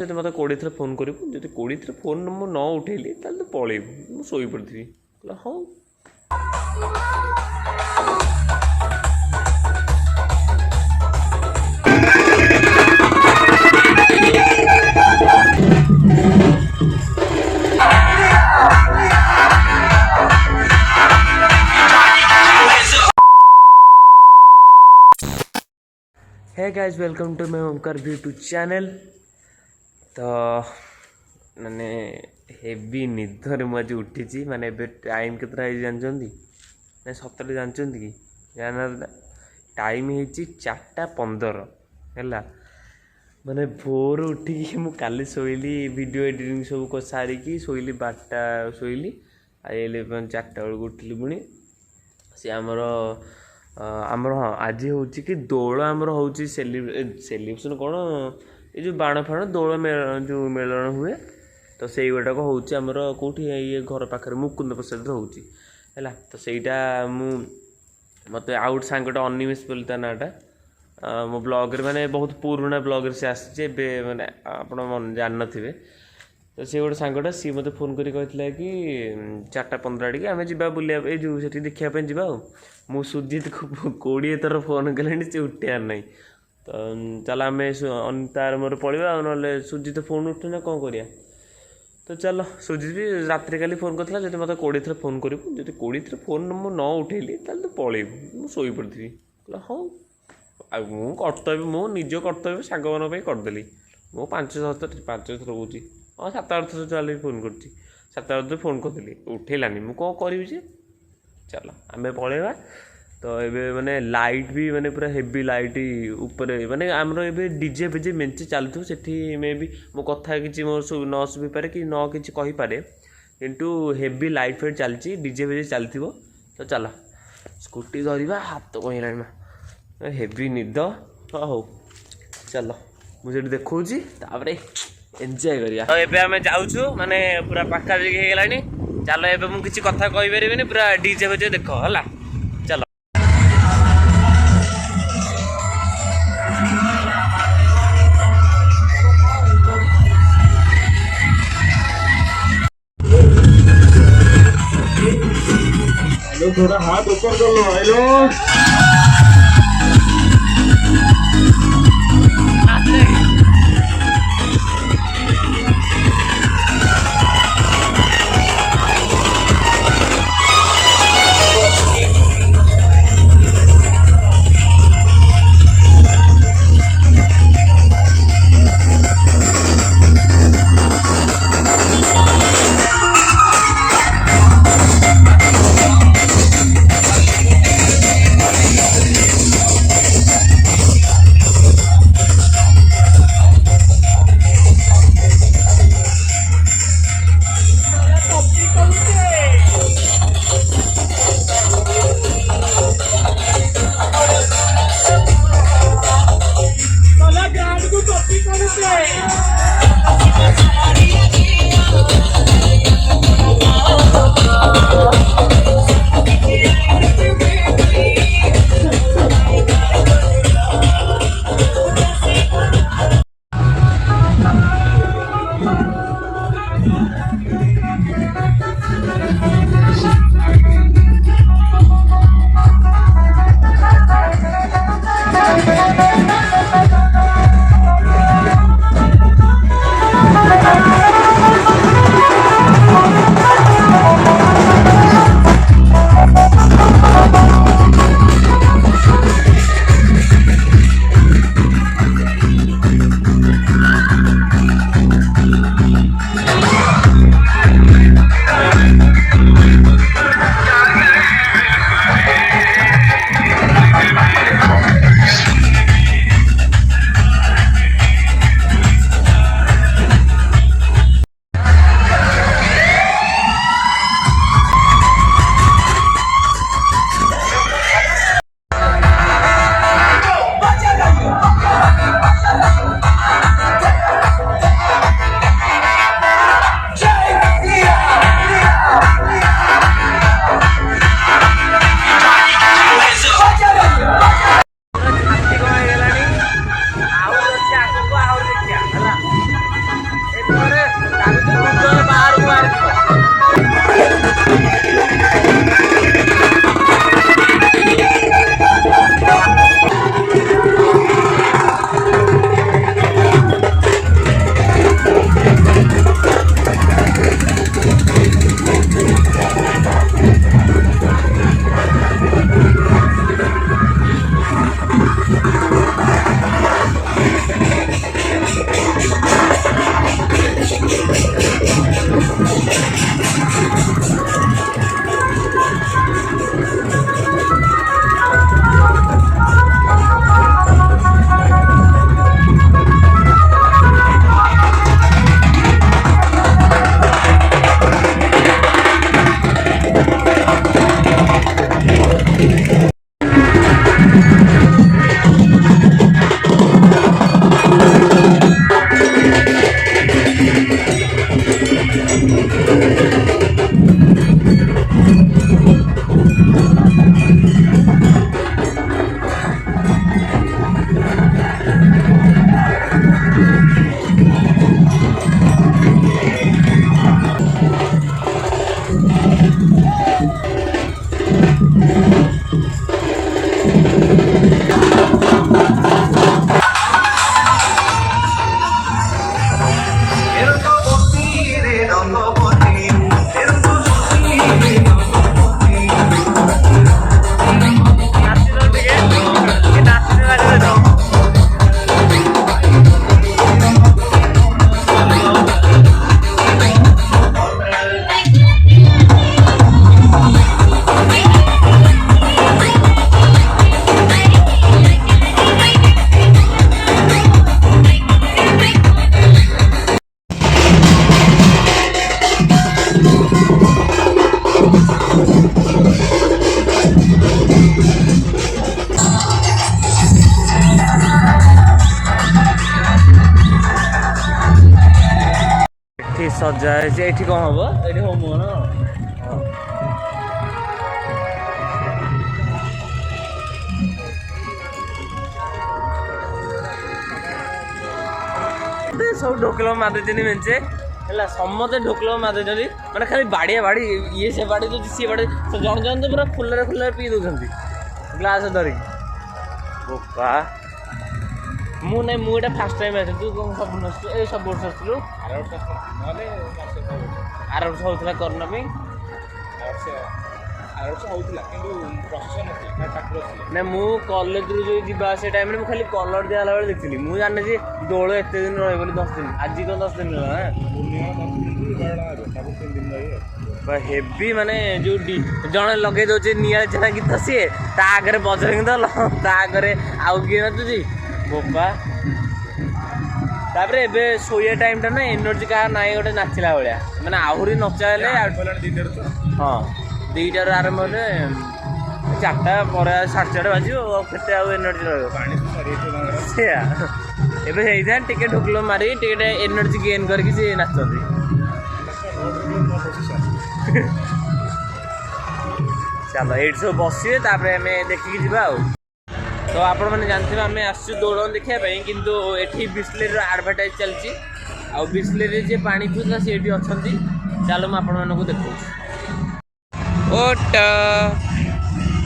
ଯଦି ମୋତେ 20 ଥର ଫୋନ୍ କରିବୁ, ଯଦି 20 ଥର ଫୋନ୍ ମୁଁ ନ ଉଠେଇଲି ତାହେଲେ ତୁ ପଳେଇବୁ, ମୁଁ ଶୋଇପଡ଼ିଥିବି। କହିଲା ହଉ। Hey guys, welcome to my Omkar YouTube channel. तो माने हेवी निदर मुझे उठी माने टाइम केतरा जानते ना सतरे जानते कि जाना टाइम है 4:15 है माने भोर उठिकी मु काली शोली वीडियो एडिटिंग सब सारिकी शोली 12टा शोली आइले 4टा बेलू उठिली पुणी सी आमर आमर हाँ आज हूँ कि दोल आमर हूँ सेलिब्रेशन कौन ये जो बाण फाण दोल जो मेलन हुए तो से गुटाक हूँ आमर कौटी ये घर पाखे मुकुंदप्रसाद होगा तो सहीटा मत आउट सांगटा अनिमेष बोली ता नाटा मो ब्लॉगर माने बहुत पुराना ब्लॉगर से आसी माने आप जान थे तो सी गोटे सांगटा सी मत फोन करी कहला कि 4:15 टी आम जा बुलिया जो से देखापी जा मु सुजीत को 20 थर फोन कले से उठार ना तो चल आम तार मोर पड़ा ना सुजीत फोन उठे कौन करिया तो चलो सुजीत भी रात काली फोन करता जब मत 20 थर फोन करूँ जब 20 थर फोन मु न उठेली तो पलैबू मु शोपड़ी कहला हाँ मु कर्तव्य मो निज कर्तव्य सांग मान करदेली मु 5-6 थर 5 थर कौची हाँ 7-8 थर चल फोन कर 7-8 थर फोन करदेली उठेलानी मु कौन करी जे चलो आम पलैबा तो ये माने लाइट भी माने पूरा हेवी लाइट ऊपर माने आमर ए डीजे फेजे मेंचे चलू से मे भी मो कथा कि मोर न शुभी पारे कि न कि कहीपे किंतु हेवी लाइट फाइट चलती डीजे फेजे चलती तो चलो स्कूटी धरवा हाथ तो कहला हेवी निद हाँ हो चलो मुझे देखी एंजॉय करिया तो एबे आमे जाउछु माने पूरा पाखापाखि हो गलानी चलो एबे मु किछि कथा कहि परिबिनी पूरा डीजे फेजे देखो हला चलो हेलो थोड़ा हाथ ऊपर कर लो हेलो ଏଠି ସଜା ହେଇଛି। ଏଠି କ'ଣ ହବ? ଏଠି ହୋମ ନା ସବୁ ଢୋକଲ ମାରିଦେଇଛନ୍ତି ମେଞ୍ଚେ ହେଲା। ସମସ୍ତେ ଢୋକଲ ମାରିଦେଇଛନ୍ତି ମାନେ ଖାଲି ବାଡ଼ିଆ ବାଡ଼ି ଇଏ ସେ ବାଡ଼ି ଦେଉଛି ସିଏ ବାଡ଼ି ଜଣେ ଜଣେ ତ ପୁରା ଫୁଲରେ ପିଇ ଦେଉଛନ୍ତି ଗ୍ଲାସ୍ ଧରିକି। ବୋପା ମୁଁ ନାଇଁ ମୁଁ ଏଇଟା ଫାର୍ଷ୍ଟ ଟାଇମ୍ ଆସିଲି। ତୁ କ'ଣ ସବୁ ଆସିଛୁ? ଏଇ ସବୁ ବର୍ଷ ଆସିଥିଲୁ? ଆର ବର୍ଷ ହେଉଥିଲା କରୋନା ପାଇଁ। ନାଇଁ ମୁଁ କଲେଜରୁ ଯେଉଁ ଯିବା ଆସିବା ଟାଇମ୍ରେ ମୁଁ ଖାଲି କଲର୍ ଦିଆହେଲା ବେଳେ ଦେଖିଥିଲି। ମୁଁ ଜାଣିନି ଯେ ଦୋଳ ଏତେ ଦିନ ରହିବ ବୋଲି 10 ଦିନ। ଆଜି କ'ଣ 10 ଦିନ ହେଲା ନା ହେଭି ମାନେ ଯେଉଁ ଜଣେ ଲଗେଇ ଦେଉଛି ନିଆଳି ଛେନା ଗୀତ ସିଏ ତା ଆଗରେ ବଜରଙ୍ଗୀ ଦଳ ତା ଆଗରେ ଆଉ କିଏ ନାଚୁଛି ବୋପା। ତାପରେ ଏବେ ଶୋଇବା ଟାଇମ୍ଟା ନା ଏନର୍ଜି କାହା ନାହିଁ ଗୋଟେ ନାଚିଲା ଭଳିଆ ମାନେ ଆହୁରି ନଚା ହେଲେ ହଁ 2ଟାରୁ ଆରମ୍ଭ ହେଲେ 4ଟା ପରେ 4:30 ବାଜିବ ଆଉ କେତେ ଆଉ ଏନର୍ଜି ରହିବ ସେଇଆ। ଏବେ ହେଇଥାଏ ଟିକେ ଢୋକଲ ମାରି ଟିକେ ଏନର୍ଜି ଗେନ୍ କରିକି ସେ ନାଚନ୍ତି। ଚାଲ ଏଇଠି ସବୁ ବସିବେ ତାପରେ ଆମେ ଦେଖିକି ଯିବା ଆଉ। ତ ଆପଣମାନେ ଜାଣିଥିବେ ଆମେ ଆସିଛୁ ଦୋଳନ ଦେଖିବା ପାଇଁ କିନ୍ତୁ ଏଠି ବିସ୍ଲେରୀର ଆଡ଼ଭର୍ଟାଇଜ୍ ଚାଲିଛି ଆଉ ବିସ୍ଲେରୀରେ ଯିଏ ପାଣି ପିଉଥିଲା ସେ ଏଠି ଅଛନ୍ତି। ଚାଲ ମୁଁ ଆପଣମାନଙ୍କୁ ଦେଖାଉଛି। ଓଟ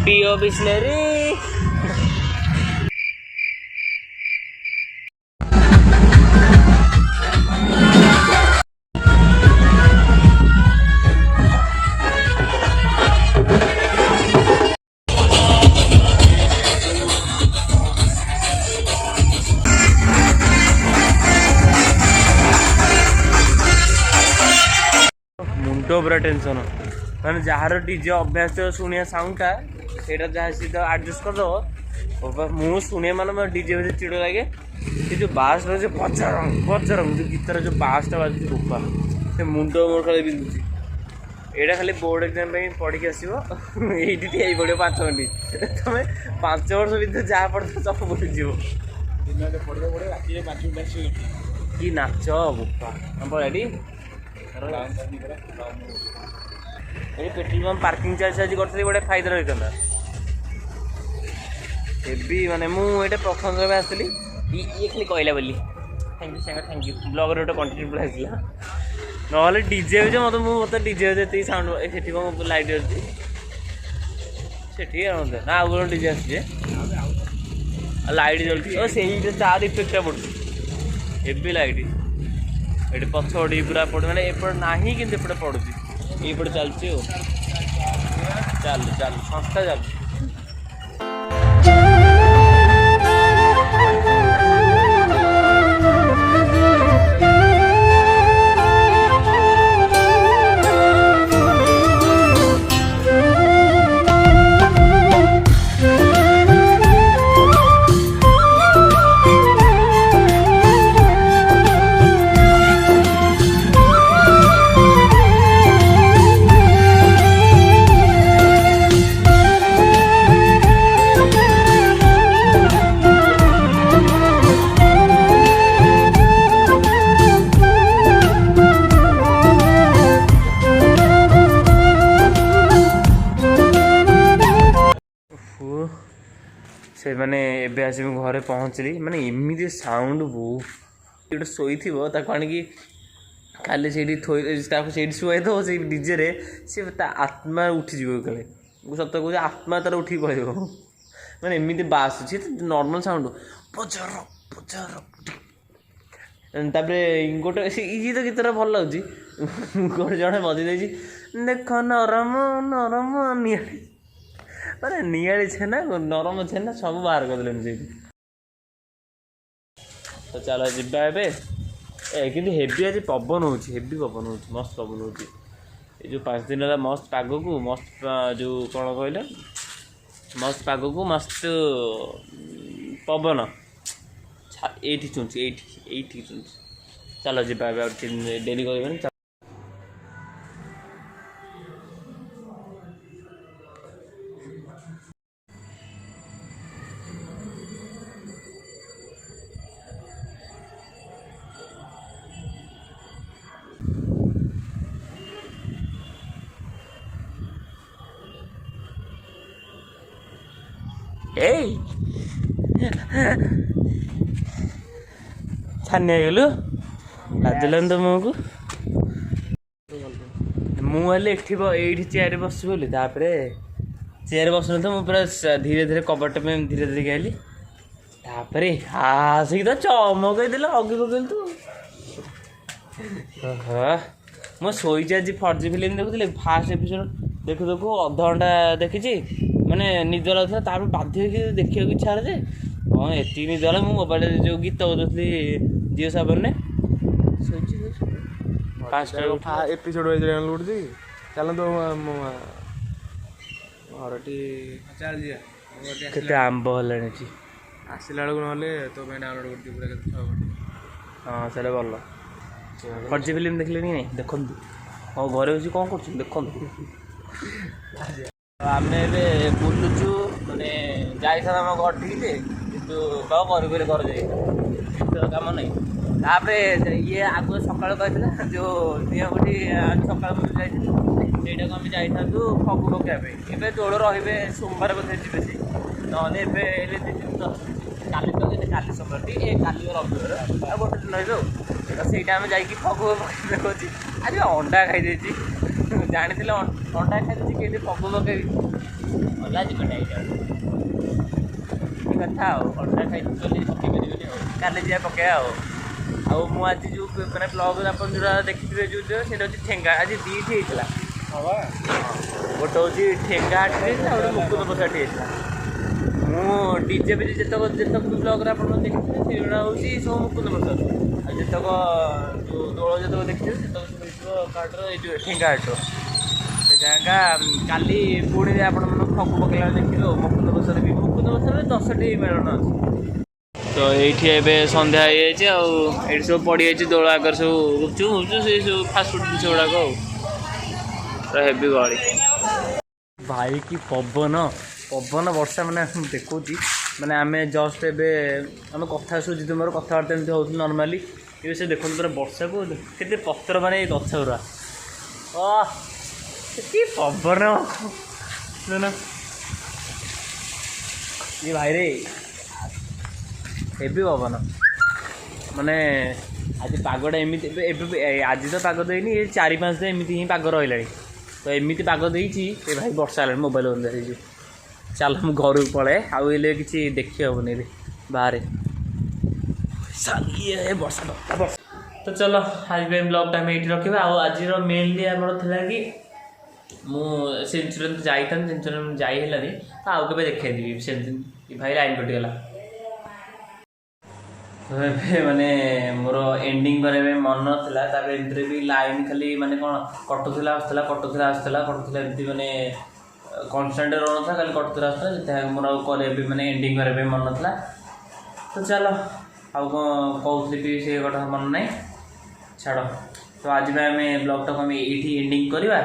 ପିଓ ବିସ୍ଲେରୀ। ମୁଣ୍ଡ ପୁରା ଟେନସନ୍ ମାନେ ଯାହାର ଡିଜେ ଅଭ୍ୟାସ ଶୁଣିବା ସାଉଣ୍ଡଟା ସେଇଟା ଯାହା ସହିତ ଆଡ଼ଜଷ୍ଟ କରିଦେବ। ମୁଁ ଶୁଣିବା ମାନେ ମୋ ଡିଜେ ଭିତରେ ଚିଡ଼ ଲାଗେ। ସେ ଯେଉଁ ବାସ୍ ରହୁଛି ବଜରଙ୍ଗ ବଜରଙ୍ଗ ଯେଉଁ ଗୀତର ଯେଉଁ ବାସ୍ଟା ବାଜୁଛି ବୋପା ସେ ମୁଣ୍ଡ ମୋର ଖାଲି ବିନ୍ଧୁଛି। ଏଇଟା ଖାଲି ବୋର୍ଡ଼ ଏକ୍ଜାମ୍ ପାଇଁ ପଢ଼ିକି ଆସିବ ଏଇଠି ହେଇ ପଡ଼ିବ 5 ମିନିଟ୍। ତୁମେ 5 ବର୍ଷ ଭିତରେ ଯାହା ପଢ଼ିବ ସବୁ ଭୁଲିଯିବ। କି ନାଚ ବୋପା ଆମ ଏଠି ଏଇ ପେଟ୍ରୋଲ ପମ୍ପ ପାର୍କିଂ ଚାର୍ଜ ଆଜି କରିଥିଲି ଗୋଟେ ଫାଇଦା ରହିଥାନ୍ତା। ହେବି ମାନେ ମୁଁ ଏଇଟା ପ୍ରଥମ ଥର ଆସିଥିଲି ଇଏ ଖାଲି କହିଲା ବୋଲି ଥ୍ୟାଙ୍କ ୟୁ ସାଙ୍ଗ ଥ୍ୟାଙ୍କ ୟୁ ବ୍ଲଗ୍ରେ ଗୋଟେ କଣ୍ଟିନ୍ୟୁ ପୁରା ଆସିଲା। ନହେଲେ ଡିଜେ ହେଉଛି ମୋତେ ଡିଜେ ଯେତିକି ସାଉଣ୍ଡ ସେଠି କ'ଣ ଲାଇଟ୍ ଅଛି ସେଠି ନା ଆଉ ଗୋଟେ ଡିଜେ ଆସୁଛି ଲାଇଟ୍ ଜଳୁଛି ଓ ସେଇଟା ତାର ଇଫେକ୍ଟଟା ପଡ଼ୁଛି ହେବି ଲାଇଟ୍। ଏଠି ପଛ ପଡ଼ି ପୁରା ପଡ଼ୁ ମାନେ ଏପଟେ ନାହିଁ କିନ୍ତୁ ଏପଟେ ପଡ଼ୁଛି ଏଇପଟେ ଚାଲିଛି ଆଉ ଚାଲୁ ସଂସ୍ଥା ଚାଲୁ। ସେମାନେ ଏବେ ଆସି ମୁଁ ଘରେ ପହଞ୍ଚିଲି ମାନେ ଏମିତି ସାଉଣ୍ଡ ବହୁତ ଗୋଟେ ଶୋଇଥିବ ତାକୁ ଆଣିକି ଖାଲି ସେଇଠି ତାକୁ ସେଇଠି ଶୁଆଇଦେବ ସେଇ ଡିଜେରେ ସେ ତା ଆତ୍ମା ଉଠିଯିବ କାଳେ। ମୁଁ ସତ କହୁଛି ଆତ୍ମା ତାର ଉଠିକି ପଳେଇବ ମାନେ ଏମିତି ବାସ୍ ଅଛି ନର୍ମାଲ୍ ସାଉଣ୍ଡ ପଚାର ପଚାର। ତାପରେ ଗୋଟେ ଇଏ ତ ଗୀତଟା ଭଲ ଲାଗୁଛି ଗୋଟେ ଜଣେ ବଜେଇ ଦେଇଛି ଦେଖ ନରମ ନରମ ନିଆଳି ମାନେ ନିଆଳି ଛେନା ନରମ ଛେନା ସବୁ ବାହାର କରିଦେଲେଣି ସେଇଠି। ତ ଚାଲ ଯିବା ଏବେ କିନ୍ତୁ ହେଭି ଆଜି ପବନ ହେଉଛି ହେଭି ପବନ ହେଉଛି ମସ୍ତ ପବନ ହେଉଛି। ଏ ଯେଉଁ 5 ଦିନ ହେଲା ମସ୍ତ ପାଗକୁ ମସ୍ତ ଯେଉଁ କ'ଣ କହିଲେ ମସ୍ତ ପାଗକୁ ମସ୍ତ ପବନ ଏଇଠି ଚୁଞ୍ଚି ଏଇଠି ଚୁଞ୍ଚି। ଚାଲ ଯିବା ଏବେ ଆଉ ଡେରି କରିବାନି। ଏଇ ଛାନିଆ ହେଇଗଲୁ ଲାଜିଲାନି ତ ମୁହଁକୁ। ମୁଁ ହେଲେ ଏଇଠି ଚେୟାରରେ ବସିବି ବୋଲି, ତାପରେ ଚେୟାରରେ ବସୁନଥିବ ମୁଁ ପୁରା ଧୀରେ ଧୀରେ କବାଟ ପାଇଁ ଧୀରେ ଧୀରେ ଗାଇଲି, ତାପରେ ଆସିକି ତ ଚମକେଇଦେଲ ଅଗି ପକେଇଲି ତୁ। ମୁଁ ଶୋଇଛି ଆଜି ଫର୍ଜି ଫିଲ୍ମ ଦେଖୁଥିଲି, ଫାଷ୍ଟ ଏପିସୋଡ଼ ଦେଖୁ ଦେଖୁ ଅଧଘଣ୍ଟା ଦେଖିଛି, ମାନେ ନିଦ ଲାଗୁଥିଲା, ତାପରେ ବାଧ୍ୟ ହେଇକି ଦେଖିବାକୁ ଇଚ୍ଛା ହେଲା ଯେ ହଁ ଏତିକି ନିଦ ହେଲା। ମୁଁ ମୋବାଇଲରେ ଯେଉଁ ଗୀତ ବଜାଉଥିଲି ଜିଓ ସାବନରେ ଶୋଇଛି। ପାଞ୍ଚଟା ଏପିସୋଡ ଉଠୁଛି ଚାଲନ୍ତୁ ଘରଟି ଚାଲ କେତେ ଆମ୍ବ ହେଲାଣି ଏଠି। ଆସିଲା ବେଳକୁ ନହେଲେ ତୋ ପାଇଁ ଡାଉନଲୋଡ୍ କରିଦିଅ ପୁରା କେତେ 6 ଘଣ୍ଟା। ହଁ ସେଇଟା ଭଲ। ଫର୍ଜି ଫିଲ୍ମ ଦେଖିଲେନି ନାଇଁ? ଦେଖନ୍ତୁ। ହଉ ଘରେ ବସି କ'ଣ କରୁଛୁ ଦେଖନ୍ତୁ। ଆମେ ଏବେ ବୁଲୁଛୁ, ମାନେ ଯାଇଥାନ୍ତୁ ଆମ ଘର ଠିକ୍ ଯେ, କିନ୍ତୁ କ'ଣ କରିବୁ ଘର ଯାଇ କାମ ନାହିଁ। ତାପରେ ଇଏ ଆଗରୁ ସକାଳୁ କହିଥିଲା ଯେଉଁ ନିଆଁବୁଟି ସକାଳୁ ଯାଇଥିଲୁ, ସେଇଟାକୁ ଆମେ ଯାଇଥାନ୍ତୁ ଫଗୁ ପକାଇବା ପାଇଁ। ଏବେ ଦୋଳ ରହିବେ ସୋମବାର ବୋଧେ ଯିବେ ସେ, ନହେଲେ ଏବେ ହେଲେ 2 ଦିନ ଅଛନ୍ତି। କାଲି ତ କାଲି ସୋମବାରଟି, କାଲି ରବିବାର ଆଉ ଗୋଟେ ଦିନ ରହିବେ ଆଉ। ତ ସେଇଟା ଆମେ ଯାଇକି ଫଗୁ ପକାଇବା କହୁଛି। ଆଜି ଅଣ୍ଡା ଖାଇଦେଇଛି, ଜାଣିଥିଲେ ଅଣ୍ଡା ଖାଇଦେଇଛି କେମିତି ଫଗୁ ପକେଇବି, ଭଲ ଯିବନି ଏଇଟା କଥା ଆଉ। ଅଣ୍ଡା ଖାଇଛି ବୋଲି ପକେଇ ପାରିବିନି ଆଉ, କାଲି ଯିବା ପକେଇବା ଆଉ। ଆଉ ମୁଁ ଆଜି ଯେଉଁ ମାନେ ବ୍ଲଗ୍ ଆପଣ ଯେଉଁଟା ଦେଖିଥିବେ ଯେଉଁ ସେଇଟା ହେଉଛି ଠେଙ୍ଗା, ଆଜି 2ଟି ହେଇଥିଲା। ଗୋଟେ ହେଉଛି ଠେଙ୍ଗା ହାଟ ହେଇଥିଲା, ଆଉ ଗୋଟେ ମୁକୁନ୍ଦ ପ୍ରସାଦ ହେଇଥିଲା। ମୁଁ ଡିଜେ ବି ଯେତେକ ବ୍ଲଗ୍ରେ ଆପଣ ଦେଖିଥିବେ ସେଗୁଡ଼ା ହେଉଛି ସବୁ ମୁକୁନ୍ଦ ପ୍ରସାଦ, ଆଉ ଯେତେକ ଯେଉଁ ଦୋଳ ଯେତେକ ଦେଖିଥିବେ ସେତେକ ସବୁ ହେଇଥିବ କାର୍ଟର ଏଇ ଯେଉଁ ଠେଙ୍ଗା ହାଟର। ସେଇଟା କାଲି ପୁଣି ଆପଣମାନଙ୍କୁ ଫଗୁ ପକେଇଲା ବେଳେ ଦେଖିବେ ଆଉ। ମୁକୁନ୍ଦ ପ୍ରସାଦରେ 10ଟି ମେଳନ ଅଛି। ତ ଏଇଠି ଏବେ ସନ୍ଧ୍ୟା ହେଇଯାଇଛି, ଆଉ ଏଇଠି ସବୁ ପଡ଼ିଯାଇଛି ଦୋଳ ଆଗରେ ସବୁ ଗୁପଚୁପ୍ ସେଇ ସବୁ ଫାଷ୍ଟଫୁଡ଼୍ ଜିନିଷ ଗୁଡ଼ାକ ଆଉ ପୁରା ହେଭି ଗହଳି। ଭାଇ କି ପବନ ବର୍ଷା, ମାନେ ଦେଖଉଛି ମାନେ ଆମେ ଜଷ୍ଟ ଏବେ ଆମେ କଥା ସୁଜିତ ମୋର କଥାବାର୍ତ୍ତା ଏମିତି ହେଉଥିଲୁ ନର୍ମାଲି, ଏବେ ସେ ଦେଖନ୍ତୁ ପୁରା ବର୍ଷାକୁ କେତେ ପତ୍ର ମାନେ ଏଇ ଗଛ ଗୁଡ଼ା କି ପବନ ଇଏ ଭାଇରେ ହେଭି ପବନ। ମାନେ ଆଜି ପାଗଟା ଏମିତି ଏବେ ଆଜି ତ ପାଗ ଦେଇନି, ଏ 4-5 ଦିନ ଏମିତି ହିଁ ପାଗ ରହିଲାଣି। ତ ଏମିତି ପାଗ ଦେଇଛି ଏ ଭାଇ ବର୍ଷା ହେଲାଣି, ମୋବାଇଲ୍ ବନ୍ଦ ହେଇଯିବ। ଚାଲ ମୁଁ ଘରକୁ ପଳାଏ, ଆଉ ହେଲେ କିଛି ଦେଖି ହେବନି ଏବେ ବାହାରେ ବର୍ଷା। ତ ଚାଲ ଆଜି ପାଇଁ ବ୍ଲଗ୍ଟା ଆମେ ଏଇଠି ରଖିବା। ଆଉ ଆଜିର ମେନ୍ଲି ଆମର ଥିଲା କି ମୁଁ ସେ ଇନ୍ସୁରାନ୍ସ ଯାଇଥାନ୍ତି, ଇନ୍ସୁରାନ୍ସ ଯାଇ ହେଲାନି, ତ ଆଉ କେବେ ଦେଖେଇଦେବି। ସେମିତି ଭାଇ ଲାଇନ୍ କଟିଗଲା। ତ ଏବେ ମାନେ ମୋର ଏଣ୍ଡିଂ କରିବା ପାଇଁ ମନ ଥିଲା, ତାପରେ ଏମିତିରେ ବି ଲାଇନ୍ ଖାଲି ମାନେ କ'ଣ କଟୁଥିଲା ଆସୁଥିଲା ଏମିତି ମାନେ କନଷ୍ଟାଣ୍ଟ ରହୁନଥିଲା, ଖାଲି କଟୁଥିଲା ଆସୁଥିଲା। ସେଥିପାଇଁ ମୋର ଆଉ କରିବା ପାଇଁ ମାନେ ଏଣ୍ଡିଂ କରିବା ପାଇଁ ମନ ନଥିଲା। ତ ଚାଲ ଆଉ କ'ଣ କହୁଥିଲି ବି ସେ କଥା ମନେ ନାହିଁ, ଛାଡ଼। ତ ଆଜି ପାଇଁ ଆମେ ବ୍ଲଗ୍ଟାକୁ ଆମେ ଏଇଠି ଏଣ୍ଡିଂ କରିବା।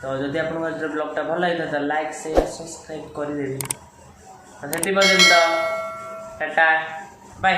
ତ ଯଦି ଆପଣଙ୍କୁ ଆଜିର ବ୍ଲଗ୍ଟା ଭଲ ଲାଗିଥିଲା ତାହେଲେ ଲାଇକ୍ ସେୟାର ସବସ୍କ୍ରାଇବ୍ କରିଦେବି। ତ ସେଠି ପର୍ଯ୍ୟନ୍ତ ଟାଟା ବାଏ।